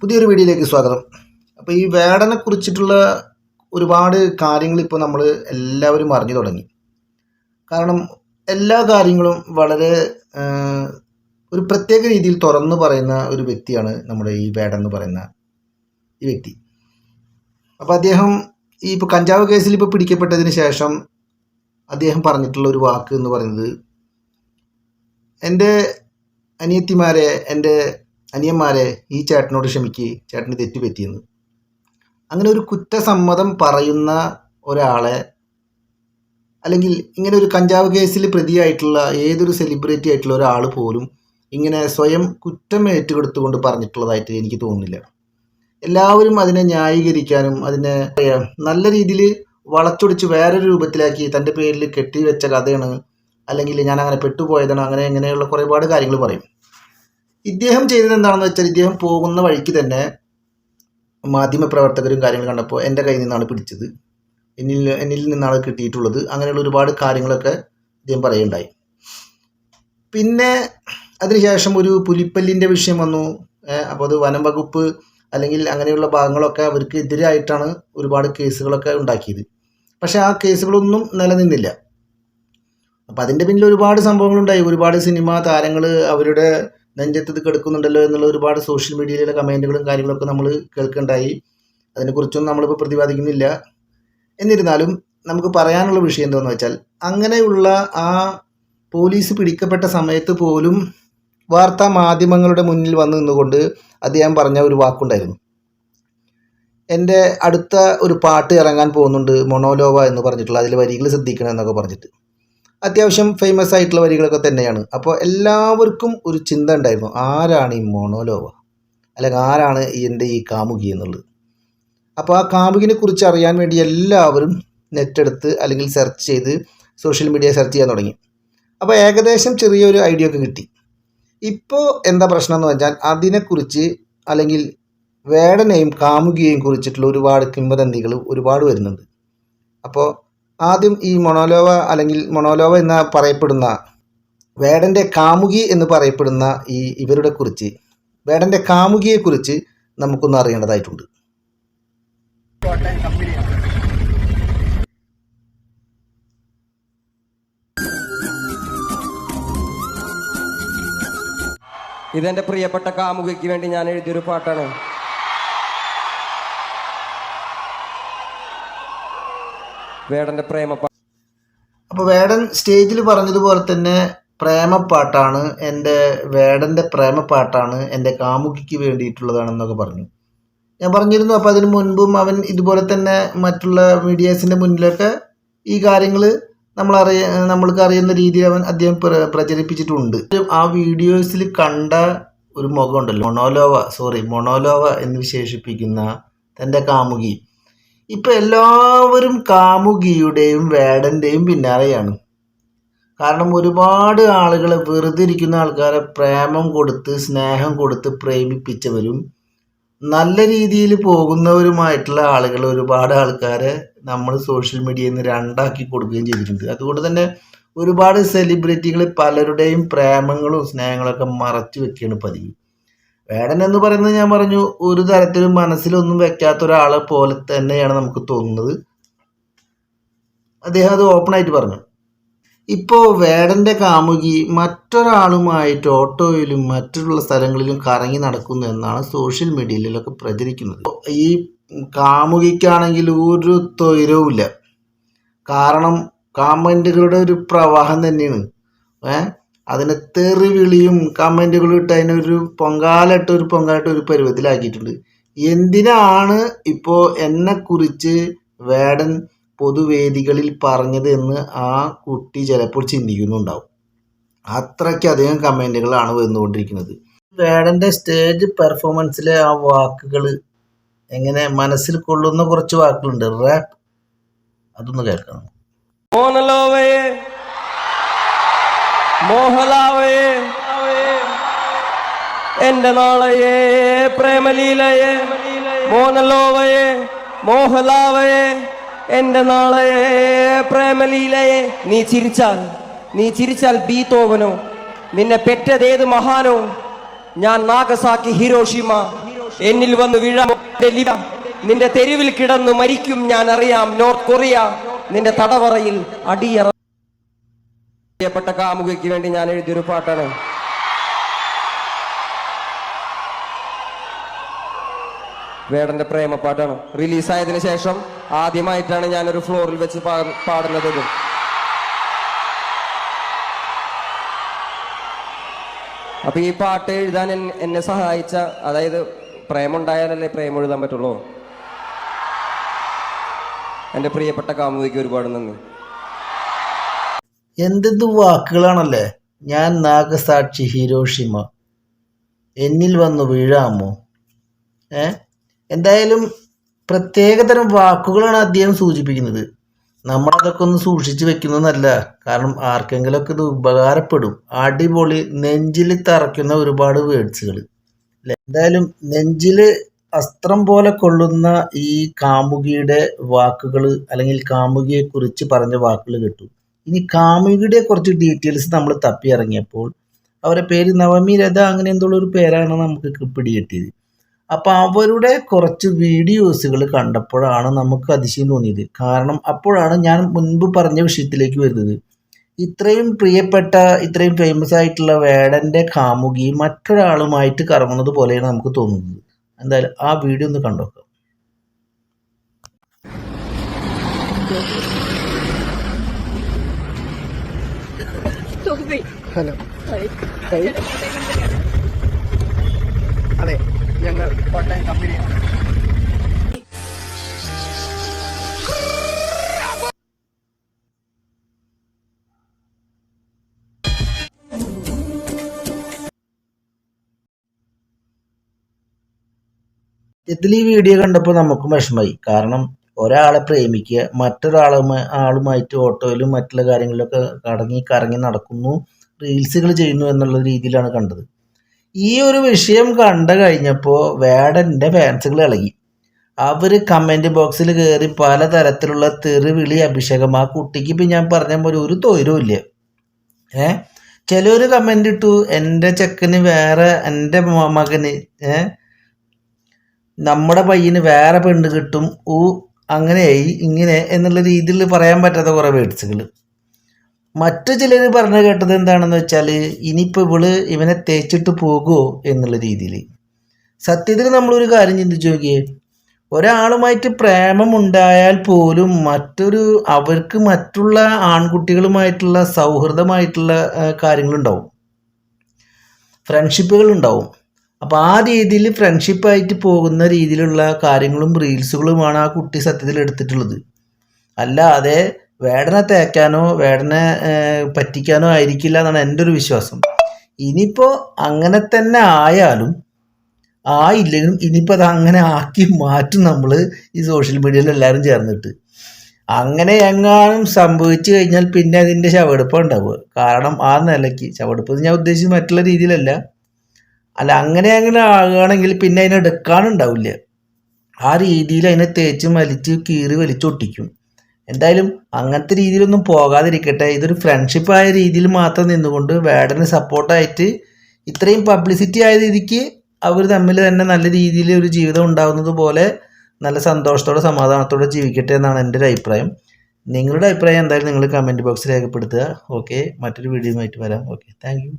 പുതിയൊരു വീഡിയോയിലേക്ക് സ്വാഗതം. അപ്പോൾ ഈ വേടനെ കുറിച്ചിട്ടുള്ള ഒരുപാട് കാര്യങ്ങൾ ഇപ്പോൾ നമ്മൾ എല്ലാവരും അറിഞ്ഞു തുടങ്ങി. കാരണം എല്ലാ കാര്യങ്ങളും വളരെ ഒരു പ്രത്യേക രീതിയിൽ തുറന്നു പറയുന്ന ഒരു വ്യക്തിയാണ് നമ്മുടെ ഈ വേടൻ എന്ന് പറയുന്ന ഈ വ്യക്തി. അപ്പോൾ അദ്ദേഹം ഈ ഇപ്പോൾ കഞ്ചാവ് കേസിൽ ഇപ്പോൾ പിടിക്കപ്പെട്ടതിന് ശേഷം അദ്ദേഹം പറഞ്ഞിട്ടുള്ള ഒരു വാക്ക് എന്ന് പറയുന്നത്, എൻ്റെ അനിയത്തിമാരെ, എൻ്റെ അനിയന്മാരെ, ഈ ചേട്ടനോട് ക്ഷമിക്ക്, ചേട്ടന് തെറ്റ് പറ്റിയെന്ന്. അങ്ങനെ ഒരു കുറ്റസമ്മതം പറയുന്ന ഒരാളെ, അല്ലെങ്കിൽ ഇങ്ങനെ ഒരു കഞ്ചാവ് കേസിൽ പ്രതിയായിട്ടുള്ള ഏതൊരു സെലിബ്രിറ്റി ആയിട്ടുള്ള ഒരാൾ പോലും ഇങ്ങനെ സ്വയം കുറ്റം ഏറ്റെടുത്തുകൊണ്ട് പറഞ്ഞിട്ടുള്ളതായിട്ട് എനിക്ക് തോന്നുന്നില്ല. എല്ലാവരും അതിനെ ന്യായീകരിക്കാനും അതിനെ നല്ല രീതിയിൽ വളച്ചൊടിച്ച് വേറൊരു രൂപത്തിലാക്കി തൻ്റെ പേരിൽ കെട്ടിവെച്ച കഥയാണ്, അല്ലെങ്കിൽ ഞാൻ അങ്ങനെ പെട്ടുപോയതാണ്, അങ്ങനെ ഇങ്ങനെയുള്ള ഒരുപാട് കാര്യങ്ങൾ പറയും. ഇദ്ദേഹം ചെയ്തത് എന്താണെന്ന് വെച്ചാൽ, ഇദ്ദേഹം പോകുന്ന വഴിക്ക് തന്നെ മാധ്യമപ്രവർത്തകരും കാര്യങ്ങൾ കണ്ടപ്പോൾ എൻ്റെ കയ്യിൽ നിന്നാണ് പിടിച്ചത്, എന്നിൽ നിന്നാണ് കിട്ടിയിട്ടുള്ളത്, അങ്ങനെയുള്ള ഒരുപാട് കാര്യങ്ങളൊക്കെ ഇദ്ദേഹം പറയുകയുണ്ടായി. പിന്നെ അതിനുശേഷം ഒരു പുലിപ്പല്ലിൻ്റെ വിഷയം വന്നു. അപ്പോൾ അത് വനം വകുപ്പ് അല്ലെങ്കിൽ അങ്ങനെയുള്ള ഭാഗങ്ങളൊക്കെ അവർക്ക് എതിരായിട്ടാണ് ഒരുപാട് കേസുകളൊക്കെ ഉണ്ടാക്കിയത്. പക്ഷേ ആ കേസുകളൊന്നും നിലനിന്നില്ല. അപ്പം അതിൻ്റെ പിന്നിൽ ഒരുപാട് സംഭവങ്ങളുണ്ടായി. ഒരുപാട് സിനിമാ താരങ്ങൾ അവരുടെ നെഞ്ചത്ത് കിടക്കുന്നുണ്ടല്ലോ എന്നുള്ള ഒരുപാട് സോഷ്യൽ മീഡിയയിലെ കമൻറ്റുകളും കാര്യങ്ങളൊക്കെ നമ്മൾ കേൾക്കുകയുണ്ടായി. അതിനെക്കുറിച്ചൊന്നും നമ്മളിപ്പോൾ പ്രതിപാദിക്കുന്നില്ല. എന്നിരുന്നാലും നമുക്ക് പറയാനുള്ള വിഷയം എന്താണെന്ന് വെച്ചാൽ, അങ്ങനെയുള്ള ആ പോലീസ് പിടിക്കപ്പെട്ട സമയത്ത് പോലും വാർത്താ മാധ്യമങ്ങളുടെ മുന്നിൽ വന്ന് നിന്നുകൊണ്ട് അദ്ദേഹം പറഞ്ഞ ഒരു വാക്കുണ്ടായിരുന്നു, എൻ്റെ അടുത്ത ഒരു പാട്ട് ഇറങ്ങാൻ പോകുന്നുണ്ട്, മൊണോലോവ എന്ന് പറഞ്ഞിട്ടുള്ള, അതിൽ വരികൾ ശ്രദ്ധിക്കണം എന്നൊക്കെ പറഞ്ഞിട്ട്. അത്യാവശ്യം ഫേമസ് ആയിട്ടുള്ള വരികളൊക്കെ തന്നെയാണ്. അപ്പോൾ എല്ലാവർക്കും ഒരു ചിന്ത ഉണ്ടായിരുന്നു, ആരാണ് ഈ മൊണോലോവ, അല്ലെങ്കിൽ ആരാണ് എൻ്റെ ഈ കാമുകി എന്നുള്ളത്. അപ്പോൾ ആ കാമുകിനെ കുറിച്ച് അറിയാൻ വേണ്ടി എല്ലാവരും നെറ്റെടുത്ത് അല്ലെങ്കിൽ സെർച്ച് ചെയ്ത് സോഷ്യൽ മീഡിയ സെർച്ച് ചെയ്യാൻ തുടങ്ങി. അപ്പോൾ ഏകദേശം ചെറിയൊരു ഐഡിയ ഒക്കെ കിട്ടി. ഇപ്പോൾ എന്താ പ്രശ്നം എന്ന് വെച്ചാൽ, അതിനെക്കുറിച്ച് അല്ലെങ്കിൽ വേടനെയും കാമുകിയെയും കുറിച്ചിട്ടുള്ള ഒരുപാട് കിംവദന്തികൾ ഒരുപാട് വരുന്നുണ്ട്. അപ്പോൾ ആദ്യം ഈ മൊണോലോവ അല്ലെങ്കിൽ മൊണോലോവ എന്ന് പറയപ്പെടുന്ന വേടൻ്റെ കാമുകി എന്ന് പറയപ്പെടുന്ന ഇവരുടെ കുറിച്ച്, വേടൻ്റെ കാമുകിയെക്കുറിച്ച് നമുക്കൊന്ന് അറിയേണ്ടതായിട്ടുണ്ട്. ഇതെന്റെ പ്രിയപ്പെട്ട കാമുകിക്ക് വേണ്ടി ഞാൻ എഴുതിയൊരു പാട്ടാണ്. വേടന്റെ പ്രേമപ്പാട്ട്. അപ്പോൾ വേടൻ സ്റ്റേജിൽ പറഞ്ഞതുപോലെ തന്നെ പ്രേമപ്പാട്ടാണ്, എൻ്റെ വേടൻ്റെ പ്രേമപ്പാട്ടാണ്, എൻ്റെ കാമുകിക്ക് വേണ്ടിയിട്ടുള്ളതാണെന്നൊക്കെ പറഞ്ഞു. ഞാൻ പറഞ്ഞിരുന്നു. അപ്പോൾ അതിന് മുൻപും അവൻ ഇതുപോലെ തന്നെ മറ്റുള്ള മീഡിയാസിൻ്റെ മുന്നിലൊക്കെ ഈ കാര്യങ്ങൾ നമ്മൾക്ക് അറിയുന്ന രീതിയിൽ അദ്ദേഹം പ്രചരിപ്പിച്ചിട്ടുണ്ട്. ആ വീഡിയോസിൽ കണ്ട ഒരു മുഖമുണ്ടല്ലോ, മൊണോലോവ എന്ന് വിശേഷിപ്പിക്കുന്ന തൻ്റെ കാമുകി, ഇപ്പം എല്ലാവരും കാമുകിയുടെയും വേടൻ്റെയും പിന്നാലെയാണ്. കാരണം ഒരുപാട് ആളുകളെ, വെറുതെ ഇരിക്കുന്ന ആൾക്കാരെ പ്രേമം കൊടുത്ത് സ്നേഹം കൊടുത്ത് പ്രേമിപ്പിച്ചവരും നല്ല രീതിയിൽ പോകുന്നവരുമായിട്ടുള്ള ആളുകൾ, ഒരുപാട് ആൾക്കാരെ നമ്മൾ സോഷ്യൽ മീഡിയയിൽ നിന്ന് രണ്ടാക്കി കൊടുക്കുകയും ചെയ്തിട്ടുണ്ട്. അതുകൊണ്ട് തന്നെ ഒരുപാട് സെലിബ്രിറ്റികൾ പലരുടെയും പ്രേമങ്ങളും സ്നേഹങ്ങളൊക്കെ മറച്ചു വെക്കുകയാണ് പതിവ്. വേടൻ എന്ന് പറയുന്നത്, ഞാൻ പറഞ്ഞു, ഒരു തരത്തിലും മനസ്സിലൊന്നും വെക്കാത്ത ഒരാളെ പോലെ തന്നെയാണ് നമുക്ക് തോന്നുന്നത്. അദ്ദേഹം അത് ഓപ്പണായിട്ട് പറഞ്ഞു. ഇപ്പോൾ വേടൻ്റെ കാമുകി മറ്റൊരാളുമായിട്ട് ഓട്ടോയിലും മറ്റുള്ള സ്ഥലങ്ങളിലും കറങ്ങി നടക്കുന്നു എന്നാണ് സോഷ്യൽ മീഡിയയിലൊക്കെ പ്രചരിക്കുന്നത്. ഈ കാമുകിക്കാണെങ്കിൽ ഒരു തൊയ്രവുമില്ല. കാരണം കമൻറ്റുകളുടെ ഒരു പ്രവാഹം തന്നെയാണ്. അതിനെ തെറിവിളിയും കമൻറ്റുകളും ഇട്ട് അതിനൊരു പൊങ്കാലിട്ട് ഒരു പരുവത്തിലാക്കിയിട്ടുണ്ട്. എന്തിനാണ് ഇപ്പോൾ എന്നെക്കുറിച്ച് വേടൻ പൊതുവേദികളിൽ പറഞ്ഞത് എന്ന് ആ കുട്ടി ചിലപ്പോൾ ചിന്തിക്കുന്നുണ്ടാവും. അത്രയ്ക്കധികം കമൻറ്റുകളാണ് വന്നുകൊണ്ടിരിക്കുന്നത്. വേടൻ്റെ സ്റ്റേജ് പെർഫോമൻസിലെ ആ വാക്കുകൾ എങ്ങനെ മനസ്സിൽ കൊള്ളുന്ന കുറച്ച് വാക്കുകളുണ്ട്. റാപ്പ്, അതൊന്ന് കേൾക്കാം. മോഹലാവയേ എന്റെ നാളയേ പ്രേമലീലയേ, മോനലോവയേ മോഹലാവയേ എന്റെ നാളയേ പ്രേമലീലയേ. നീ ചിരിച്ചാൽ ബീതോവനോ, നിന്നെ പെറ്റതേത് മഹാനോ, ഞാൻ നാഗസാക്കി ഹിരോഷിമ, എന്നിൽ വന്ന് വീഴാമോ നിന്റെ തെരുവിൽ കിടന്നു മരിക്കും ഞാൻ അറിയാം നോർത്ത് കൊറിയ നിന്റെ തടവറയിൽ അടിയറ. പ്രിയപ്പെട്ട കാമുകിക്ക് വേണ്ടി ഞാൻ എഴുതിയൊരു പാട്ടാണ്. വേടന്റെ പ്രേമപ്പാട്ടാണ്. റിലീസായതിനു ശേഷം ആദ്യമായിട്ടാണ് ഞാനൊരു ഫ്ലോറിൽ വെച്ച് പാടുന്നത്. അപ്പൊ ഈ പാട്ട് എഴുതാൻ എന്നെ സഹായിച്ച, അതായത് പ്രേമുണ്ടായാലല്ലേ പ്രേമം എഴുതാൻ പറ്റുള്ളൂ. എൻ്റെ പ്രിയപ്പെട്ട കാമുകിക്ക് ഒരുപാട് നന്ദി. എന്തെന്ത് വാക്കുകളാണല്ലേ. ഞാൻ നാഗസാക്ഷി ഹിരോഷിമ, എന്നിൽ വന്നു വീഴാമോ. എന്തായാലും പ്രത്യേകതരം വാക്കുകളാണ് അദ്ദേഹം സൂചിപ്പിക്കുന്നത്. നമ്മളതൊക്കെ ഒന്ന് സൂക്ഷിച്ച് വെക്കുന്നതല്ല, കാരണം ആർക്കെങ്കിലുമൊക്കെ ഇത് ഉപകാരപ്പെടും. അടിപൊളി, നെഞ്ചിൽ തറയ്ക്കുന്ന ഒരുപാട് വേർഡ്സുകൾ അല്ലേ. എന്തായാലും നെഞ്ചിൽ അസ്ത്രം പോലെ കൊള്ളുന്ന ഈ കാമുകിയുടെ വാക്കുകൾ, അല്ലെങ്കിൽ കാമുകിയെ കുറിച്ച് പറഞ്ഞ വാക്കുകൾ കേട്ടു. ഇനി കാമുകിയുടെ കുറച്ച് ഡീറ്റെയിൽസ് നമ്മൾ തപ്പി ഇറങ്ങിയപ്പോൾ അവരുടെ പേര് നവമി രഥ, അങ്ങനെ എന്തുള്ള ഒരു പേരാണ് നമുക്ക് പിടികിട്ടിയത്. അപ്പം അവരുടെ കുറച്ച് വീഡിയോസുകൾ കണ്ടപ്പോഴാണ് നമുക്ക് അതിശയം തോന്നിയത്. കാരണം അപ്പോഴാണ് ഞാൻ മുൻപ് പറഞ്ഞ വിഷയത്തിലേക്ക് വരുന്നത്. ഇത്രയും പ്രിയപ്പെട്ട, ഇത്രയും ഫേമസ് ആയിട്ടുള്ള വേടൻ്റെ കാമുകി മറ്റൊരാളുമായിട്ട് കറങ്ങുന്നത് പോലെയാണ് നമുക്ക് തോന്നുന്നത്. എന്തായാലും ആ വീഡിയോ ഒന്ന് കണ്ടോക്കാം. ഹലോ, അതെ, ഞങ്ങൾ കോട്ടയം കമ്പനിയാണ്. ഇതിൽ ഈ വീഡിയോ കണ്ടപ്പോൾ നമുക്കും വിഷമമായി. കാരണം ഒരാളെ പ്രേമിക്കുക, ആളുമായിട്ട് ഓട്ടോയിലും മറ്റുള്ള കാര്യങ്ങളിലൊക്കെ കറങ്ങി നടക്കുന്നു, റീൽസുകൾ ചെയ്യുന്നു എന്നുള്ള രീതിയിലാണ് കണ്ടത്. ഈ ഒരു വിഷയം കണ്ടു കഴിഞ്ഞപ്പോൾ വേടൻ്റെ ഫാൻസുകൾ ഇളകി. അവർ കമൻറ്റ് ബോക്സിൽ കയറി പലതരത്തിലുള്ള തെറിവിളി അഭിഷേകം. ആ കുട്ടിക്ക് ഇപ്പം ഞാൻ പറഞ്ഞ പോലെ ഒരു തൊഴിലും ഇല്ല. ചിലർ കമൻ്റ് ഇട്ടു, എൻ്റെ ചെക്കന് വേറെ, എൻ്റെ മകന് നമ്മുടെ പയ്യന് വേറെ പെണ്ണ് കിട്ടും, അങ്ങനെയായി ഇങ്ങനെ എന്നുള്ള രീതിയിൽ പറയാൻ പറ്റാത്ത കുറേ വേർഡ്സുകൾ. മറ്റു ചിലർ പറഞ്ഞു കേട്ടത് എന്താണെന്ന് വെച്ചാൽ, ഇനിയിപ്പോൾ ഇവനെ തേച്ചിട്ട് പോകുമോ എന്നുള്ള രീതിയിൽ. സത്യത്തിൽ നമ്മളൊരു കാര്യം ചിന്തിച്ചു നോക്കിയേ, ഒരാളുമായിട്ട് പ്രേമമുണ്ടായാൽ പോലും അവർക്ക് മറ്റുള്ള ആൺകുട്ടികളുമായിട്ടുള്ള സൗഹൃദമായിട്ടുള്ള കാര്യങ്ങളുണ്ടാവും, ഫ്രണ്ട്ഷിപ്പുകളുണ്ടാവും. അപ്പോൾ ആ രീതിയിൽ ഫ്രണ്ട്ഷിപ്പായിട്ട് പോകുന്ന രീതിയിലുള്ള കാര്യങ്ങളും റീൽസുകളുമാണ് ആ കുട്ടി സത്യത്തിൽ എടുത്തിട്ടുള്ളത്. അല്ലാതെ വേടനെ തേക്കാനോ വേടനെ പറ്റിക്കാനോ ആയിരിക്കില്ല എന്നാണ് എൻ്റെ ഒരു വിശ്വാസം. ഇനിയിപ്പോൾ അങ്ങനെ തന്നെ ആയാലും ആയില്ലെങ്കിലും ഇനിയിപ്പോൾ അത് അങ്ങനെ ആക്കി മാറ്റും നമ്മൾ ഈ സോഷ്യൽ മീഡിയയിൽ എല്ലാവരും ചേർന്നിട്ട്. അങ്ങനെ എങ്ങാനും സംഭവിച്ചു കഴിഞ്ഞാൽ പിന്നെ അതിൻ്റെ ശവെടുപ്പം ഉണ്ടാവുക. കാരണം ആ നിലയ്ക്ക് ശവെടുപ്പ് ഞാൻ ഉദ്ദേശിച്ചത് മറ്റുള്ള രീതിയിലല്ല, അങ്ങനെ ആകുകയാണെങ്കിൽ പിന്നെ അതിനെ എടുക്കാനുണ്ടാവില്ല. ആ രീതിയിൽ അതിനെ തേച്ച് കീറി വലിച്ചൊട്ടിക്കും. എന്തായാലും അങ്ങനത്തെ രീതിയിലൊന്നും പോകാതിരിക്കട്ടെ. ഇതൊരു ഫ്രണ്ട്ഷിപ്പായ രീതിയിൽ മാത്രം നിന്നുകൊണ്ട് വേടന് സപ്പോർട്ടായിട്ട് ഇത്രയും പബ്ലിസിറ്റി ആയ രീതിക്ക് അവർ തമ്മിൽ തന്നെ നല്ല രീതിയിൽ ഒരു ജീവിതം ഉണ്ടാകുന്നത് പോലെ നല്ല സന്തോഷത്തോടെ സമാധാനത്തോടെ ജീവിക്കട്ടെ എന്നാണ് എൻ്റെ ഒരു അഭിപ്രായം. നിങ്ങളുടെ അഭിപ്രായം എന്തായാലും നിങ്ങൾ കമൻറ്റ് ബോക്സിൽ രേഖപ്പെടുത്തുക. ഓക്കെ, മറ്റൊരു വീഡിയോയുമായിട്ട് വരാം. Okay, thank you.